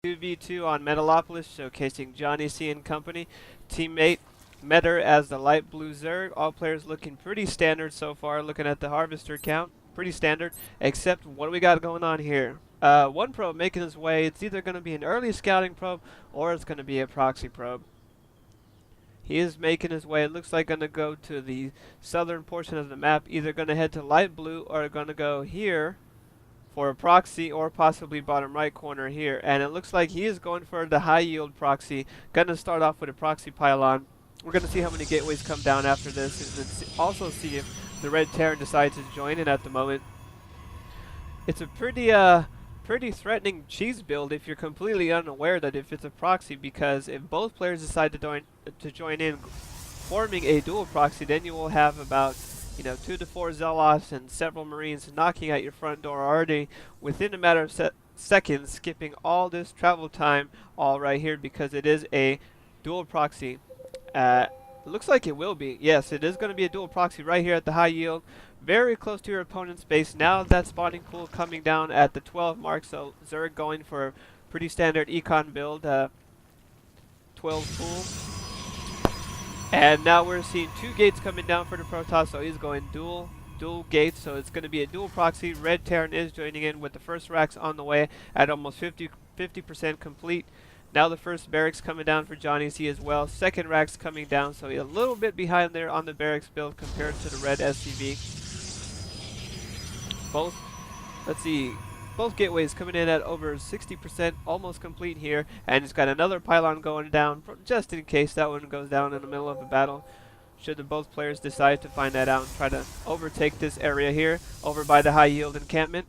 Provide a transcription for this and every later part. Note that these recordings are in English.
2v2 on Metalopolis, showcasing Johnny C and company. Teammate Metter as the light blue Zerg. All players looking pretty standard so far. Looking at the harvester count, pretty standard. Except what do we got going on here? One probe making his way. It's either going to be an early scouting probe or it's going to be a proxy probe. He is making his way. It looks like going to go to the southern portion of the map. Either going to head to light blue or going to go here for a proxy, or possibly bottom right corner here. And it looks like he is going for the high yield proxy. Gonna start off with a proxy pylon. We're gonna see how many gateways come down after this, and also see if the red Terran decides to join in at the moment. It's a pretty threatening cheese build if you're completely unaware that if it's a proxy, because if both players decide to join in forming a dual proxy, then you will have about 2 to 4 Zealots and several Marines knocking at your front door already within a matter of seconds, skipping all this travel time all right here because it is a dual proxy. Looks like it will be. Yes, it is going to be a dual proxy right here at the high yield, very close to your opponent's base. Now that spawning pool coming down at the 12 mark, so Zerg going for a pretty standard econ build, 12 pool. And now we're seeing 2 gates coming down for the Protoss, so he's going dual gates, so it's going to be a dual proxy. Red Terran is joining in with the first racks on the way at almost 50% complete. Now the first barracks coming down for Johnny C as well. Second racks coming down, so a little bit behind there on the barracks build compared to the red SCV. Both gateways coming in at over 60%, almost complete here, and it's got another pylon going down just in case that one goes down in the middle of a battle. Should the both players decide to find that out and try to overtake this area here over by the high yield encampment.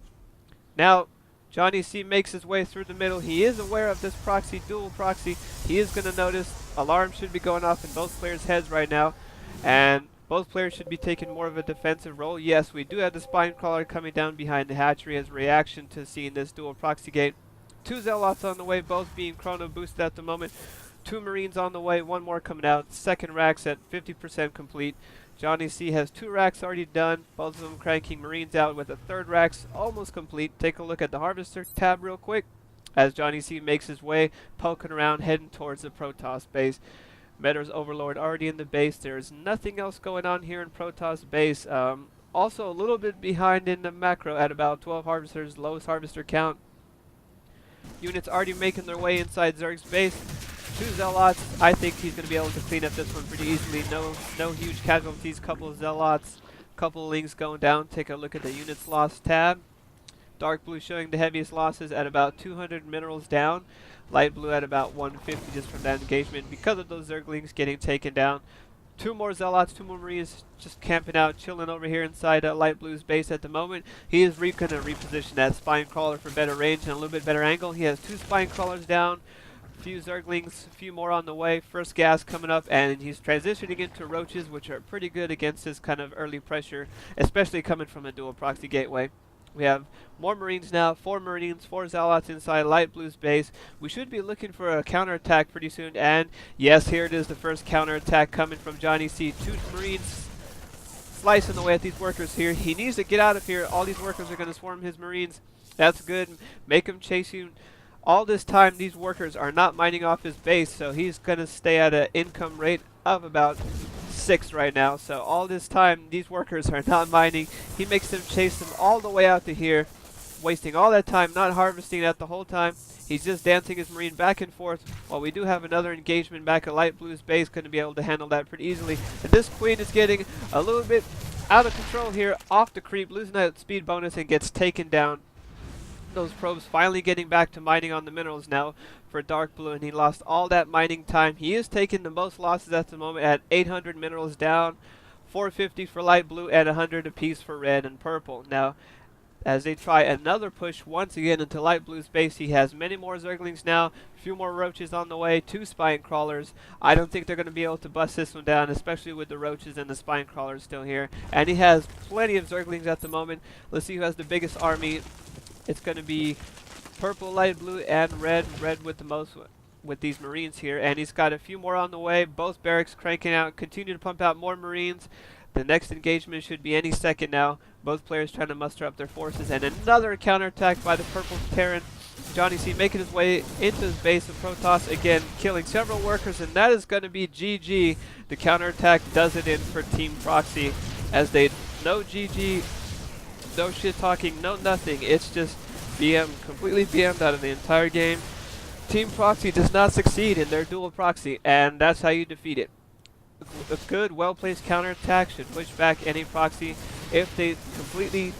Now Johnny C makes his way through the middle. He is aware of this proxy, dual proxy. He is going to notice alarms should be going off in both players' heads right now, and both players should be taking more of a defensive role. Yes, we do have the spine crawler coming down behind the hatchery as a reaction to seeing this dual proxy gate. 2 Zealots on the way, both being chrono boosted at the moment. 2 Marines on the way, 1 more coming out. Second racks at 50% complete. Johnny C has 2 racks already done, both of them cranking Marines out with a third racks almost complete. Take a look at the Harvester tab real quick as Johnny C makes his way, poking around, heading towards the Protoss base. Metter's Overlord already in the base. There's nothing else going on here in Protoss base. Also a little bit behind in the macro at about 12 Harvesters, lowest Harvester count. Units already making their way inside Zerg's base. 2 Zealots. I think he's going to be able to clean up this one pretty easily. No huge casualties. Couple of Zealots, couple of Lings going down. Take a look at the units lost tab. Dark blue showing the heaviest losses at about 200 minerals down. Light blue at about 150 just from that engagement because of those Zerglings getting taken down. 2 more Zealots, 2 more Marines just camping out, chilling over here inside Light Blue's base at the moment. He is going to reposition that spine crawler for better range and a little bit better angle. He has 2 spine crawlers down, a few Zerglings, a few more on the way. First gas coming up, and he's transitioning into roaches, which are pretty good against this kind of early pressure, especially coming from a dual proxy gateway. We have more Marines now, 4 Marines, 4 Zealots inside Light Blue's base. We should be looking for a counterattack pretty soon, and yes, here it is, the first counterattack coming from Johnny C. 2 Marines slicing away at these workers here. He needs to get out of here. All these workers are going to swarm his Marines. That's good. Make them chase you. All this time, these workers are not mining off his base, so he's going to stay at an income rate of about 6 right now. So all this time, these workers are not mining. He makes them chase them all the way out to here, wasting all that time, not harvesting that the whole time. He's just dancing his Marine back and forth while we do have another engagement back at Light Blue's base. Going to be able to handle that pretty easily. And this Queen is getting a little bit out of control here, off the creep, losing that speed bonus and gets taken down. Those probes finally getting back to mining on the minerals now for Dark Blue, and he lost all that mining time. He is taking the most losses at the moment at 800 minerals down, 450 for Light Blue, and 100 apiece for Red and Purple. Now, as they try another push once again into Light Blue's base, he has many more Zerglings now, a few more Roaches on the way, 2 Spine Crawlers. I don't think they're going to be able to bust this one down, especially with the Roaches and the Spine Crawlers still here. And he has plenty of Zerglings at the moment. Let's see who has the biggest army. It's going to be Purple, Light Blue, and Red. Red with the most with these Marines here. And he's got a few more on the way. Both barracks cranking out. Continue to pump out more Marines. The next engagement should be any second now. Both players trying to muster up their forces. And another counterattack by the Purple Terran. Johnny C making his way into his base of Protoss, again killing several workers, and that is going to be GG. The counterattack does it in for Team Proxy, as they no GG, no shit talking, no nothing. It's just completely BM'd out of the entire game. Team Proxy does not succeed in their dual proxy, and that's how you defeat it. A good, well-placed counterattack should push back any proxy. If they completely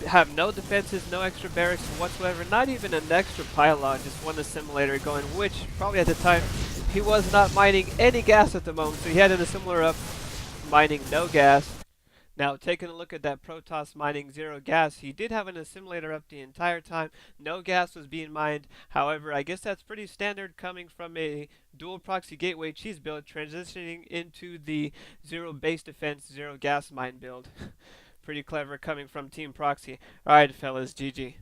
have no defenses, no extra barracks whatsoever, not even an extra pylon, just one assimilator going, which probably at the time he was not mining any gas at the moment, so he had an assimilator up mining no gas. Now, taking a look at that Protoss mining 0 gas, he did have an assimilator up the entire time. No gas was being mined. However, I guess that's pretty standard coming from a dual proxy gateway cheese build, transitioning into the 0 base defense, 0 gas mine build. Pretty clever coming from Team Proxy. Alright, fellas, GG.